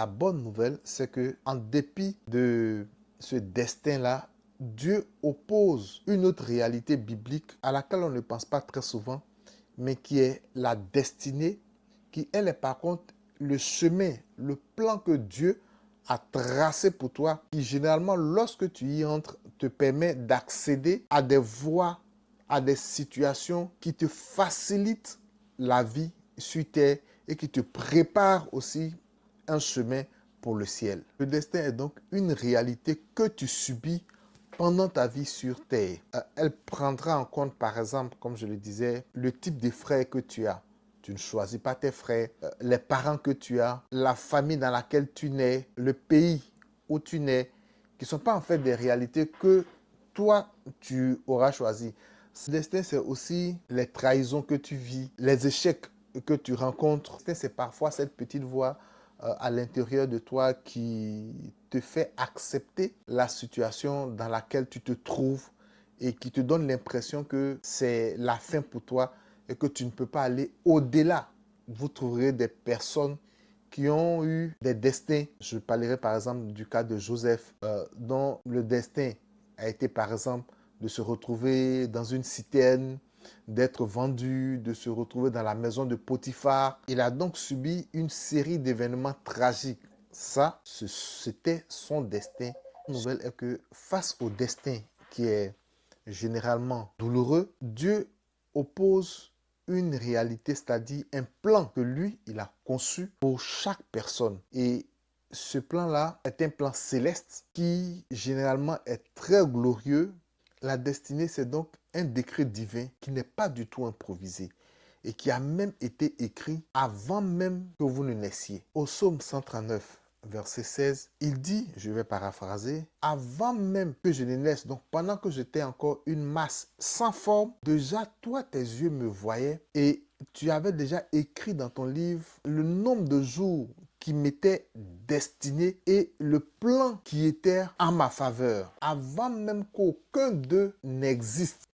La bonne nouvelle, c'est que en dépit de ce destin-là, Dieu oppose une autre réalité biblique à laquelle on ne pense pas très souvent, mais qui est la destinée, qui elle est par contre le chemin, le plan que Dieu a tracé pour toi, qui généralement lorsque tu y entres te permet d'accéder à des voies, à des situations qui te facilitent la vie sur terre et qui te préparent aussi un chemin pour le ciel. Le destin est donc une réalité que tu subis pendant ta vie sur terre. Elle prendra en compte, par exemple, comme je le disais, le type de frères que tu as. Tu ne choisis pas tes frères, les parents que tu as, la famille dans laquelle tu nais, le pays où tu nais, qui ne sont pas en fait des réalités que toi, tu auras choisi. Ce destin, c'est aussi les trahisons que tu vis, les échecs que tu rencontres. C'est parfois cette petite voix à l'intérieur de toi qui te fait accepter la situation dans laquelle tu te trouves et qui te donne l'impression que c'est la fin pour toi et que tu ne peux pas aller au-delà. Vous trouverez des personnes qui ont eu des destins. Je parlerai par exemple du cas de Joseph, dont le destin a été par exemple de se retrouver dans une citerne, d'être vendu, de se retrouver dans la maison de Potiphar. Il a donc subi une série d'événements tragiques. Ça, c'était son destin. La nouvelle est que face au destin qui est généralement douloureux, Dieu oppose une réalité, c'est-à-dire un plan que lui, il a conçu pour chaque personne. Et ce plan-là est un plan céleste qui généralement est très glorieux. La destinée, c'est donc un décret divin qui n'est pas du tout improvisé et qui a même été écrit avant même que vous ne naissiez. Au psaume 139, verset 16, il dit, je vais paraphraser, avant même que je ne naisse, donc pendant que j'étais encore une masse sans forme, déjà toi tes yeux me voyaient et tu avais déjà écrit dans ton livre le nombre de jours qui m'était destiné et le plan qui était en ma faveur. Avant même qu'aucun d'eux n'existe,